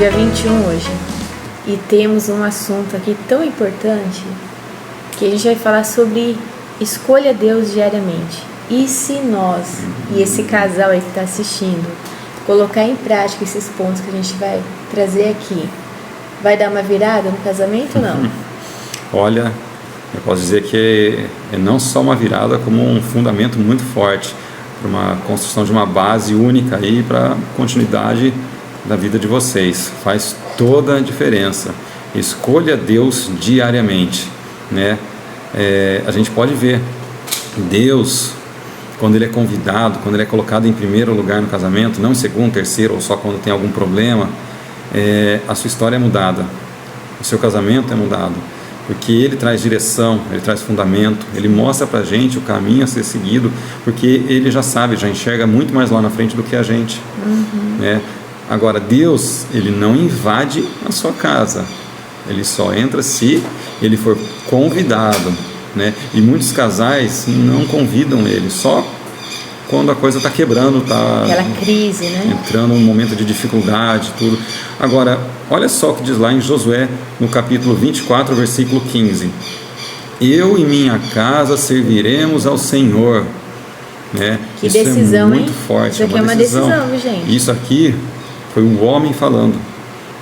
dia 21 hoje. E temos um assunto aqui tão importante que a gente vai falar sobre escolha Deus diariamente. E se nós, e esse casal aí que está assistindo, colocar em prática esses pontos que a gente vai trazer aqui, vai dar uma virada no casamento ou não? Olha, eu posso dizer que é não só uma virada, como um fundamento muito forte para uma construção de uma base única aí para a continuidade da vida de vocês. Faz toda a diferença. Escolha Deus diariamente, né? A gente pode ver Deus, quando Ele é convidado, quando Ele é colocado em primeiro lugar no casamento, não em segundo, terceiro ou só quando tem algum problema, a sua história é mudada, o seu casamento é mudado, porque Ele traz direção, Ele traz fundamento, Ele mostra pra gente o caminho a ser seguido, porque Ele já sabe, já enxerga muito mais lá na frente do que a gente, né? Agora, Deus, Ele não invade a sua casa, Ele só entra se Ele for convidado, né? E muitos casais não convidam Ele, só quando a coisa está quebrando, está aquela crise, né? Entrando num momento de dificuldade, tudo. Agora, olha só o que diz lá em Josué, no capítulo 24, versículo 15. Eu e minha casa serviremos ao Senhor. Né? Que isso decisão, é muito hein? forte. Isso aqui é uma decisão, viu, gente? Isso aqui foi o homem falando,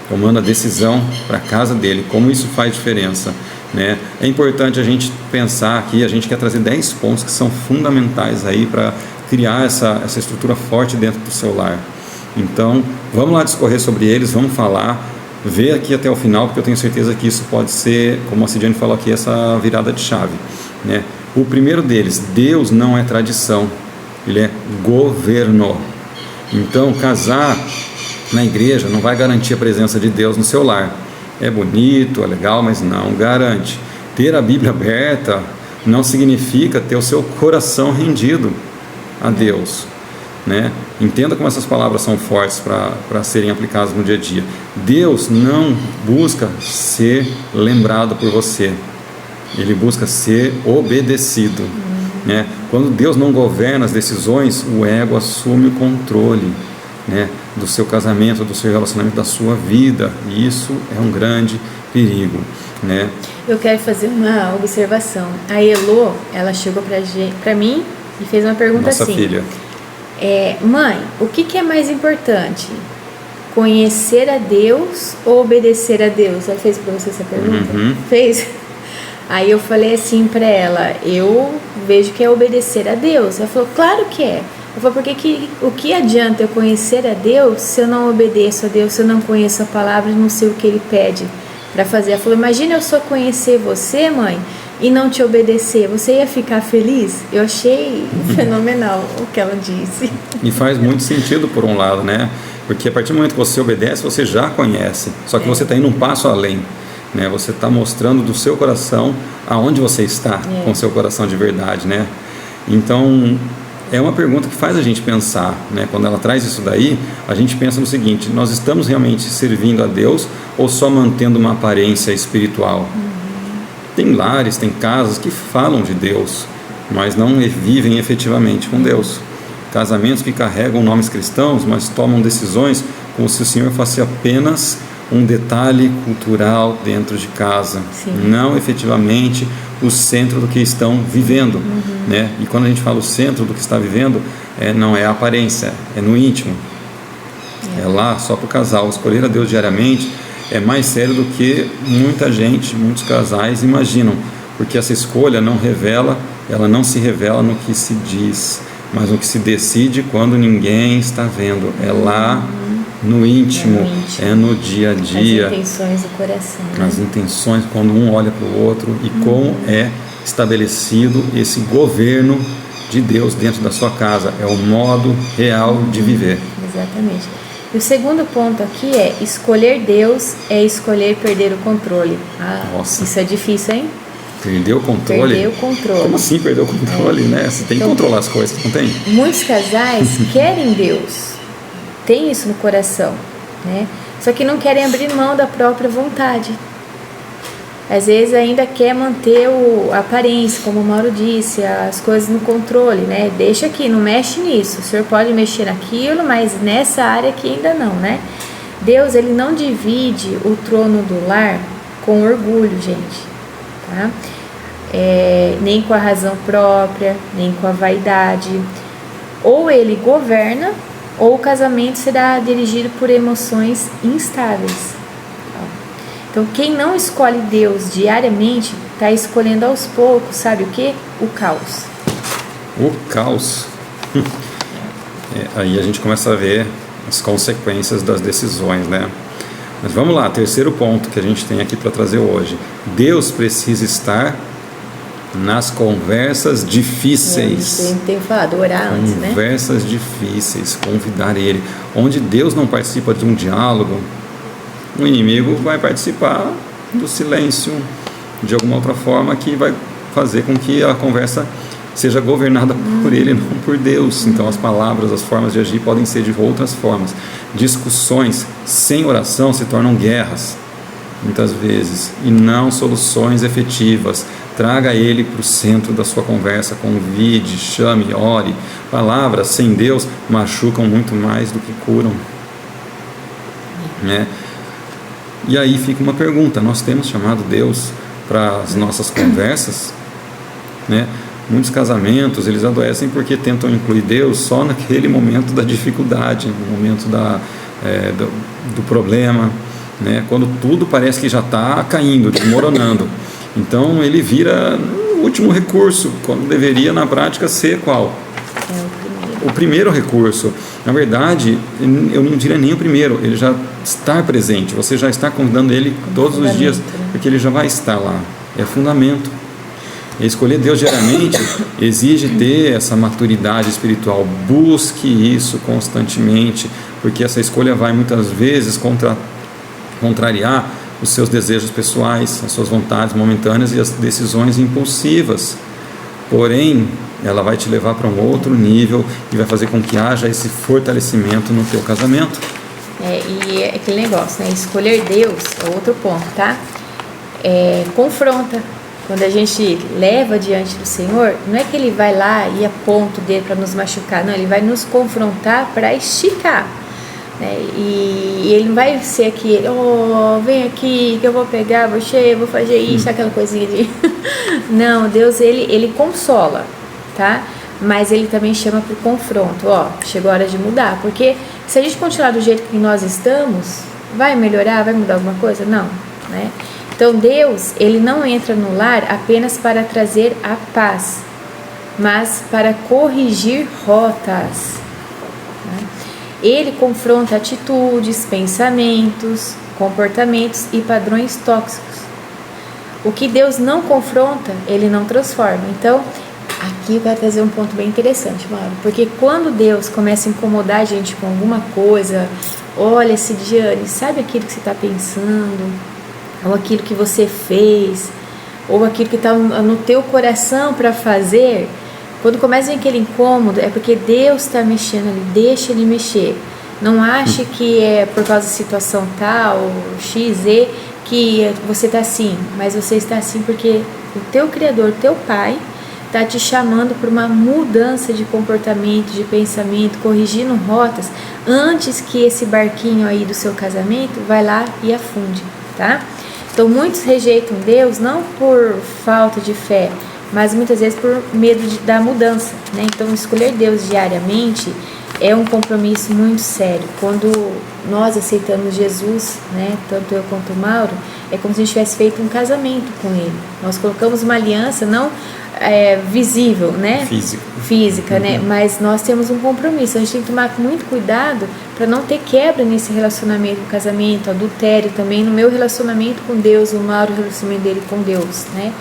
tomando a decisão para a casa dele. Como isso faz diferença, né? É importante a gente pensar aqui, a gente quer trazer 10 pontos que são fundamentais aí para criar essa estrutura forte dentro do seu lar. Então, vamos lá discorrer sobre eles, vamos falar, ver aqui até o final, porque eu tenho certeza que isso pode ser, como a Cidiane falou aqui, essa virada de chave, né? O primeiro deles, Deus não é tradição, Ele é governo. Então, casar na igreja não vai garantir a presença de Deus no seu lar. É bonito, é legal, mas não garante. Ter a Bíblia aberta não significa ter o seu coração rendido a Deus, né? Entenda como essas palavras são fortes para serem aplicadas no dia a dia. Deus não busca ser lembrado por você, Ele busca ser obedecido, né? Quando Deus não governa as decisões, o ego assume o controle, né, do seu casamento, do seu relacionamento, da sua vida, e isso é um grande perigo, né? Eu quero fazer uma observação. A Elô, ela chegou para mim e fez uma pergunta. Nossa assim: filha. Mãe, o que é mais importante? Conhecer a Deus ou obedecer a Deus? Ela fez para você essa pergunta? Fez? Aí eu falei assim para ela: eu vejo que é obedecer a Deus. Ela falou: claro que é. Eu falei: porque o que adianta eu conhecer a Deus se eu não obedeço a Deus, se eu não conheço a palavra e não sei o que Ele pede para fazer? Ela falou: imagina eu só conhecer você, mãe, e não te obedecer, você ia ficar feliz? Eu achei fenomenal o que ela disse. E faz muito sentido por um lado, né? Porque a partir do momento que você obedece, você já conhece, só que você está indo um passo além, né? Você está mostrando do seu coração aonde você está com o seu coração de verdade, né? Então, é uma pergunta que faz a gente pensar, né? Quando ela traz isso daí, a gente pensa no seguinte: nós estamos realmente servindo a Deus ou só mantendo uma aparência espiritual? Tem lares, tem casas que falam de Deus, mas não vivem efetivamente com Deus. Casamentos que carregam nomes cristãos, mas tomam decisões como se o Senhor fosse apenas um detalhe cultural dentro de casa, não efetivamente o centro do que estão vivendo, né? E quando a gente fala o centro do que está vivendo, não é a aparência, é no íntimo, é lá só para o casal. Escolher a Deus diariamente é mais sério do que muita gente, muitos casais imaginam, porque essa escolha não se revela no que se diz, mas no que se decide quando ninguém está vendo. É lá no íntimo, é no dia a dia. As intenções do coração, né? As intenções, quando um olha para o outro, e como é estabelecido esse governo de Deus dentro da sua casa. É o modo real de viver. Exatamente. E o segundo ponto aqui é: escolher Deus é escolher perder o controle. Nossa. Isso é difícil, hein? Perder o controle? Perder o controle. Como assim perder o controle, né? Você tem que controlar as coisas, não tem? Muitos casais querem Deus, tem isso no coração, né? Só que não querem abrir mão da própria vontade. Às vezes ainda quer manter a aparência, como o Mauro disse, as coisas no controle, né? Deixa aqui, não mexe nisso. O senhor pode mexer naquilo, mas nessa área aqui ainda não, né? Deus, ele não divide o trono do lar com orgulho, gente, tá? Nem com a razão própria, nem com a vaidade. Ou ele governa, ou o casamento será dirigido por emoções instáveis. Então, quem não escolhe Deus diariamente, está escolhendo aos poucos, sabe o que? O caos. O caos. Aí a gente começa a ver as consequências das decisões, né? Mas vamos lá, terceiro ponto que a gente tem aqui para trazer hoje. Deus precisa estar nas conversas difíceis. A gente tem falado, orar antes, né? Conversas difíceis, convidar Ele. Onde Deus não participa de um diálogo, o inimigo vai participar do silêncio, de alguma outra forma que vai fazer com que a conversa seja governada por ele, não por Deus. Então as palavras, as formas de agir podem ser de outras formas. Discussões sem oração se tornam guerras, muitas vezes, e não soluções efetivas. Traga ele para o centro da sua conversa, convide, chame, ore. Palavras sem Deus machucam muito mais do que curam, né? E aí fica uma pergunta: nós temos chamado Deus para as nossas conversas, né? Muitos casamentos, eles adoecem porque tentam incluir Deus só naquele momento da dificuldade, no momento do problema, né? Quando tudo parece que já está caindo, desmoronando. Então ele vira o último recurso, quando deveria na prática ser qual? O primeiro recurso. Na verdade, eu não diria nem o primeiro, ele já está presente, você já está convidando ele todos os dias, porque ele já vai estar lá. É fundamento. E escolher Deus diariamente exige ter essa maturidade espiritual. Busque isso constantemente, porque essa escolha vai muitas vezes contrariar os seus desejos pessoais, as suas vontades momentâneas e as decisões impulsivas. Porém, ela vai te levar para um outro nível e vai fazer com que haja esse fortalecimento no teu casamento. E é aquele negócio, né? Escolher Deus é outro ponto, tá? Confronta. Quando a gente leva diante do Senhor, não é que Ele vai lá e aponta o dedo para nos machucar, não, Ele vai nos confrontar para esticar, né? E Ele não vai ser aqui, vem aqui que eu vou pegar você, vou fazer isso, aquela coisinha de... Não, Deus, ele consola, tá? Mas Ele também chama para o confronto. Chegou a hora de mudar, porque se a gente continuar do jeito que nós estamos, vai melhorar, vai mudar alguma coisa? Não, né? Então Deus, Ele não entra no lar apenas para trazer a paz, mas para corrigir rotas, né? Ele confronta atitudes, pensamentos, comportamentos e padrões tóxicos. O que Deus não confronta, Ele não transforma. Então, aqui eu quero trazer um ponto bem interessante, Mauro, porque quando Deus começa a incomodar a gente com alguma coisa, olha, Cidiane, sabe aquilo que você está pensando, ou aquilo que você fez, ou aquilo que está no teu coração para fazer, quando começa aquele incômodo, é porque Deus está mexendo ali, deixa Ele mexer. Não ache que é por causa da situação tal, X, Z, que você está assim, mas você está assim porque o teu Criador, o teu Pai, está te chamando por uma mudança de comportamento, de pensamento, corrigindo rotas, antes que esse barquinho aí do seu casamento vai lá e afunde, tá? Então muitos rejeitam Deus não por falta de fé, mas muitas vezes por medo da mudança, né? Então escolher Deus diariamente é um compromisso muito sério. Quando nós aceitamos Jesus, né, tanto eu quanto o Mauro, é como se a gente tivesse feito um casamento com Ele. Nós colocamos uma aliança não visível, né? Física, né? Mas nós temos um compromisso. A gente tem que tomar muito cuidado para não ter quebra nesse relacionamento, no casamento, adultério também, no meu relacionamento com Deus, o Mauro, o relacionamento dele com Deus, né?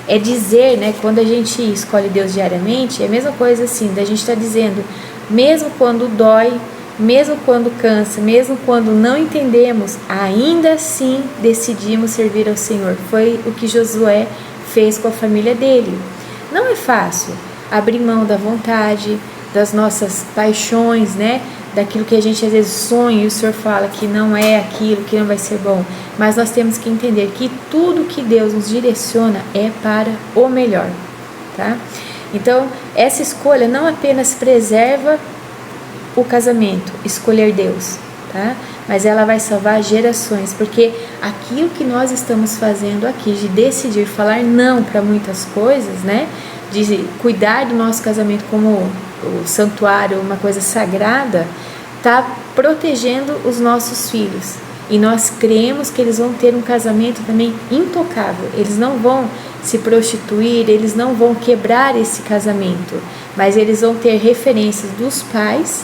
É dizer, né, quando a gente escolhe Deus diariamente, é a mesma coisa assim, da gente estar dizendo, mesmo quando dói, mesmo quando cansa, mesmo quando não entendemos, ainda assim decidimos servir ao Senhor. Foi o que Josué fez com a família dele. Não é fácil abrir mão da vontade, das nossas paixões, né? Daquilo que a gente às vezes sonha e o Senhor fala que não é aquilo, que não vai ser bom. Mas nós temos que entender que tudo que Deus nos direciona é para o melhor, tá? Então, essa escolha não apenas preserva o casamento, escolher Deus, tá? Mas ela vai salvar gerações, porque aquilo que nós estamos fazendo aqui, de decidir falar não para muitas coisas, né? De cuidar do nosso casamento como o santuário, uma coisa sagrada, tá protegendo os nossos filhos. E nós cremos que eles vão ter um casamento também intocável. Eles não vão se prostituir, eles não vão quebrar esse casamento, mas eles vão ter referências dos pais,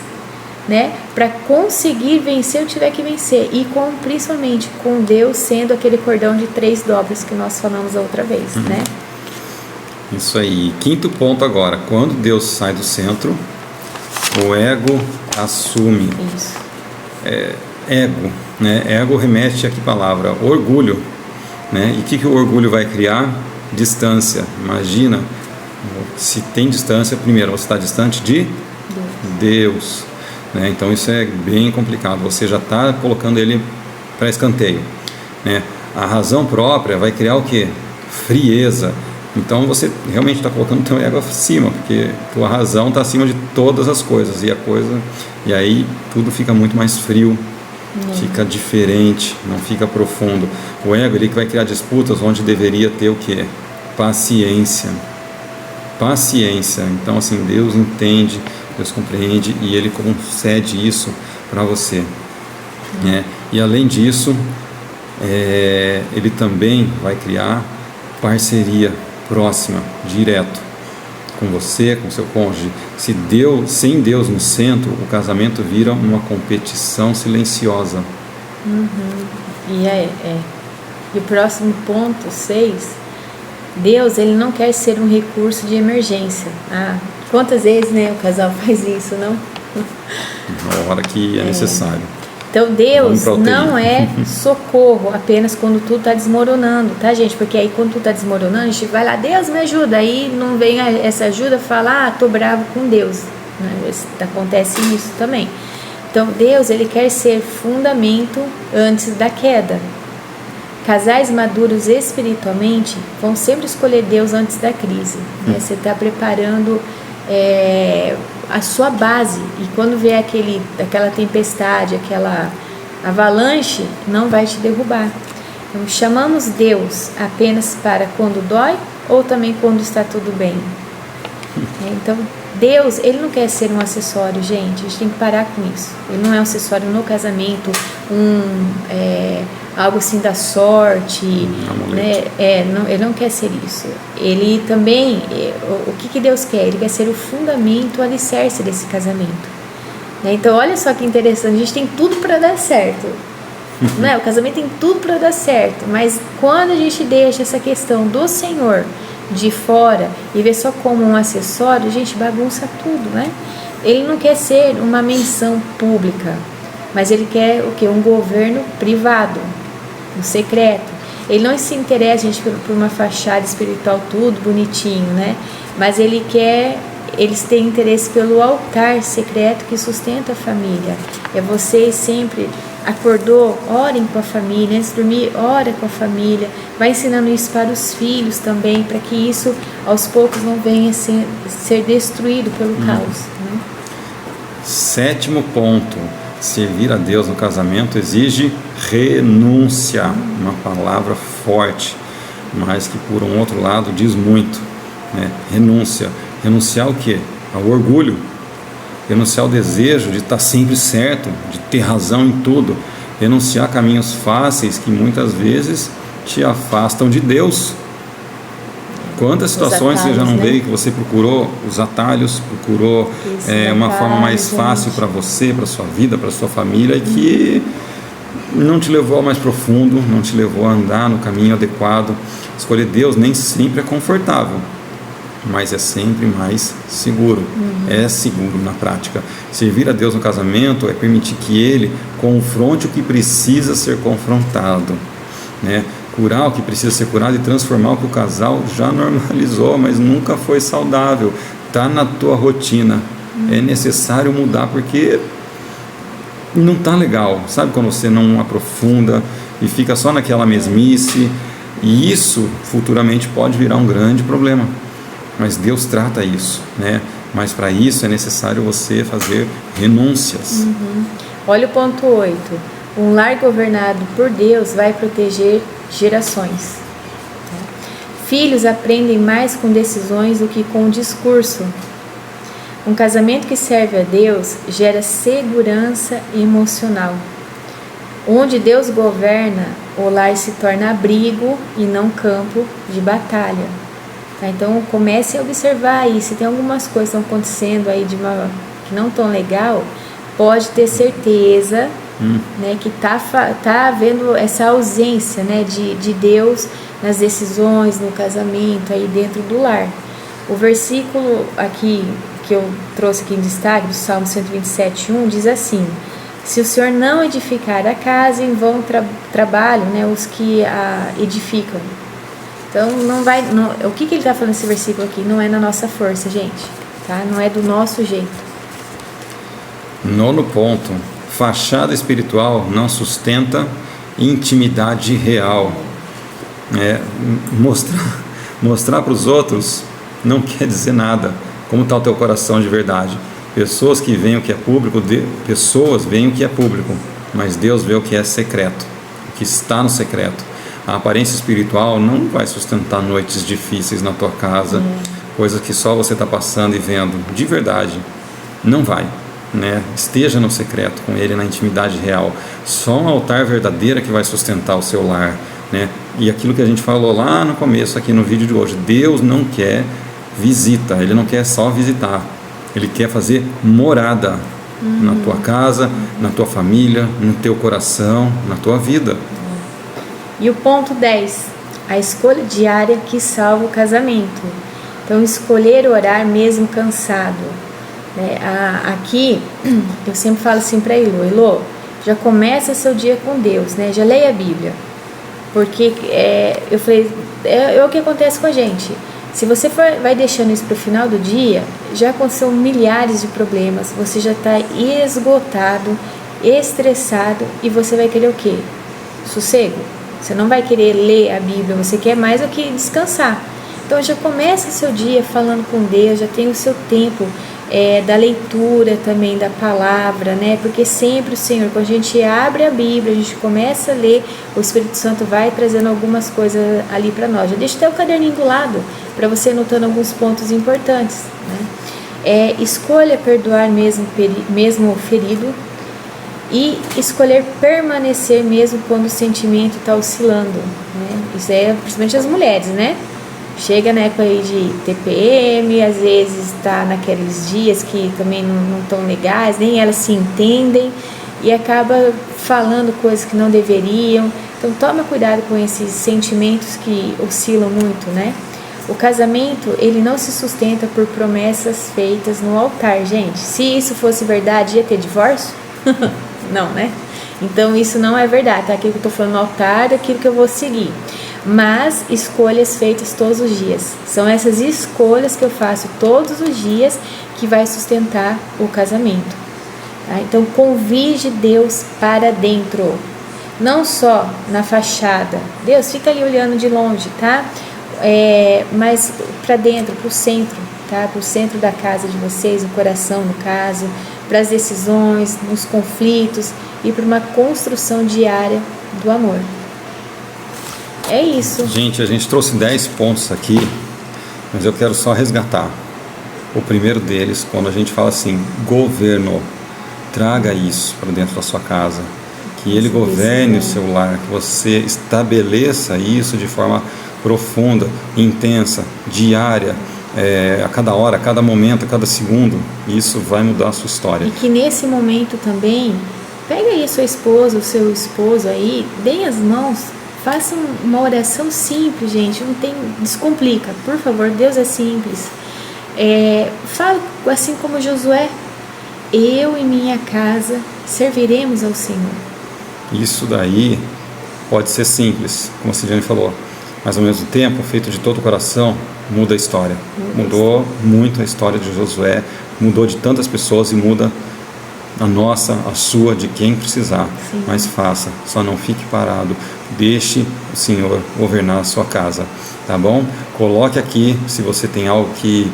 né, para conseguir vencer o que tiver que vencer, e principalmente com Deus sendo aquele cordão de 3 dobras que nós falamos a outra vez, né? Isso aí. Quinto ponto agora, quando Deus sai do centro, o ego assume. Isso. Ego, né? Ego remete a que palavra? Orgulho, né? E o que o orgulho vai criar? Distância. Imagina, se tem distância, primeiro você está distante de Deus, né? Então isso é bem complicado, você já está colocando ele para escanteio, né? A razão própria vai criar o quê? Frieza. Então você realmente está colocando o teu ego acima, porque tua razão está acima de todas as coisas, e aí tudo fica muito mais frio, fica diferente, não fica profundo. O ego, ele que vai criar disputas onde deveria ter o quê? Paciência. Então assim, Deus entende, Deus compreende, e Ele concede isso para você, né? E além disso, Ele também vai criar parceria próxima, direto, com você, com seu cônjuge. Sem Deus no centro, o casamento vira uma competição silenciosa. E o próximo ponto, 6, Deus, ele não quer ser um recurso de emergência. Quantas vezes, né, o casal faz isso, não? Na hora que é necessário. Então Deus não é socorro apenas quando tudo está desmoronando, tá, gente? Porque aí quando tudo está desmoronando, a gente vai lá, Deus me ajuda, aí não vem essa ajuda, fala, tô bravo com Deus, né? Acontece isso também. Então Deus, ele quer ser fundamento antes da queda. Casais maduros espiritualmente vão sempre escolher Deus antes da crise, né? Você está preparando a sua base, e quando vier aquela tempestade, aquela avalanche, não vai te derrubar. Então, chamamos Deus apenas para quando dói ou também quando está tudo bem? Então, Deus, ele não quer ser um acessório, gente, a gente tem que parar com isso. Ele não é um acessório no casamento, algo assim da sorte, né? Ele não quer ser isso. Ele também, o que Deus quer? Ele quer ser o fundamento, o alicerce desse casamento, né? Então olha só que interessante, a gente tem tudo para dar certo, né? O casamento tem tudo para dar certo, mas quando a gente deixa essa questão do Senhor de fora e vê só como um acessório, a gente bagunça tudo, né? Ele não quer ser uma menção pública, mas ele quer o quê? Um governo privado, um secreto. Ele não se interessa, gente, por uma fachada espiritual, tudo bonitinho, né? Mas eles têm interesse pelo altar secreto que sustenta a família. Vocês sempre acordou, orem com a família, antes de dormir, ora com a família, vai ensinando isso para os filhos também, para que isso aos poucos não venha ser destruído pelo caos, né? 7º ponto, servir a Deus no casamento exige renúncia, uma palavra forte, mas que por um outro lado diz muito, né? Renunciar o quê? Ao orgulho, renunciar ao desejo de estar sempre certo, de ter razão em tudo, renunciar a caminhos fáceis que muitas vezes te afastam de Deus. Quantas situações você já não veio que você procurou os atalhos, procurou uma forma mais fácil para você, para sua vida, para sua família, e que não te levou ao mais profundo, não te levou a andar no caminho adequado. Escolher Deus nem sempre é confortável, mas é sempre mais seguro. É seguro na prática. Servir a Deus no casamento é permitir que Ele confronte o que precisa ser confrontado, né? Curar o que precisa ser curado e transformar o que o casal já normalizou, mas nunca foi saudável. Está na tua rotina. É necessário mudar porque não está legal. Sabe quando você não aprofunda e fica só naquela mesmice? E isso futuramente pode virar um grande problema. Mas Deus trata isso, né? Mas para isso é necessário você fazer renúncias. Olha o ponto 8. Um lar governado por Deus vai proteger gerações. Filhos aprendem mais com decisões do que com discurso. Um casamento que serve a Deus gera segurança emocional. Onde Deus governa, o lar se torna abrigo e não campo de batalha. Tá? Então comece a observar aí, se tem algumas coisas que estão acontecendo aí que não tão legal, pode ter certeza, né, que tá havendo essa ausência, né, de Deus nas decisões, no casamento, aí dentro do lar. O versículo aqui que eu trouxe aqui em destaque, do Salmo 127:1, diz assim: se o Senhor não edificar a casa, em vão trabalham, né, os que a edificam. Então, o que ele está falando nesse versículo aqui? Não é na nossa força, gente, tá? Não é do nosso jeito. 9º ponto: fachada espiritual não sustenta intimidade real. Mostrar para os outros não quer dizer nada. Como está o teu coração de verdade? Pessoas que veem o que é público, pessoas veem o que é público, mas Deus vê o que é secreto, o que está no secreto. A aparência espiritual não vai sustentar noites difíceis na tua casa, coisas que só você está passando e vendo. De verdade, não vai, né? Esteja no secreto com Ele, na intimidade real. Só um altar verdadeiro que vai sustentar o seu lar, né? E aquilo que a gente falou lá no começo, aqui no vídeo de hoje, Deus não quer visita, Ele não quer só visitar, Ele quer fazer morada na tua casa, na tua família, no teu coração, na tua vida. E o ponto 10, a escolha diária que salva o casamento. Então, escolher orar mesmo cansado. Aqui, eu sempre falo assim para Elô, já começa seu dia com Deus, né? Já leia a Bíblia. Porque eu falei, é o que acontece com a gente. Se você vai deixando isso para o final do dia, já aconteceu milhares de problemas, você já está esgotado, estressado, e você vai querer o quê? Sossego. Você não vai querer ler a Bíblia, você quer mais do que descansar. Então já começa o seu dia falando com Deus, já tem o seu tempo da leitura também da palavra, né? Porque sempre o Senhor, quando a gente abre a Bíblia, a gente começa a ler, o Espírito Santo vai trazendo algumas coisas ali para nós. Já deixa até o caderninho do lado, para você anotando alguns pontos importantes, né? Escolha perdoar mesmo ferido, e escolher permanecer mesmo quando o sentimento está oscilando, né? Isso principalmente as mulheres, né? Chega na época aí de TPM, às vezes está naqueles dias que também não estão legais, nem elas se entendem e acaba falando coisas que não deveriam. Então toma cuidado com esses sentimentos que oscilam muito, né? O casamento, ele não se sustenta por promessas feitas no altar, gente. Se isso fosse verdade, ia ter divórcio? Não, né? Então isso não é verdade, tá? Aquilo que eu tô falando no altar é aquilo que eu vou seguir. Mas escolhas feitas todos os dias. São essas escolhas que eu faço todos os dias que vai sustentar o casamento. Tá? Então convide Deus para dentro. Não só na fachada. Deus fica ali olhando de longe, tá? Mas para dentro, para o centro, tá? Para o centro da casa de vocês, no coração, no caso, para as decisões, nos conflitos e para uma construção diária do amor. É isso. Gente, a gente trouxe 10 pontos aqui, mas eu quero só resgatar. O primeiro deles, quando a gente fala assim, governo, traga isso para dentro da sua casa, que Ele governe o seu lar, que você estabeleça isso de forma profunda, intensa, diária, a cada hora, a cada momento, a cada segundo. Isso vai mudar a sua história. E que nesse momento também, pega aí a sua esposa, o seu esposo aí, deem as mãos, façam uma oração simples, gente, descomplica, por favor, Deus é simples. Fala assim como Josué, eu e minha casa serviremos ao Senhor. Isso daí pode ser simples, como a Cidjane falou, mas ao mesmo tempo, feito de todo o coração, muda a história. Mudou muito a história de Josué, mudou de tantas pessoas e muda a nossa, a sua, de quem precisar. Sim. Mas faça, só não fique parado, deixe o Senhor governar a sua casa, tá bom? Coloque aqui, se você tem algo que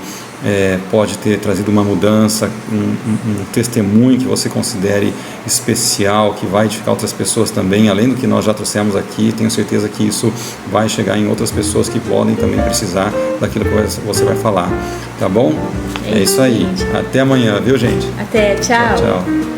pode ter trazido uma mudança, um testemunho que você considere especial, que vai edificar outras pessoas também, além do que nós já trouxemos aqui. Tenho certeza que isso vai chegar em outras pessoas que podem também precisar daquilo que você vai falar, tá bom? É isso aí. Até amanhã, viu, gente? Até, tchau. Tchau, tchau.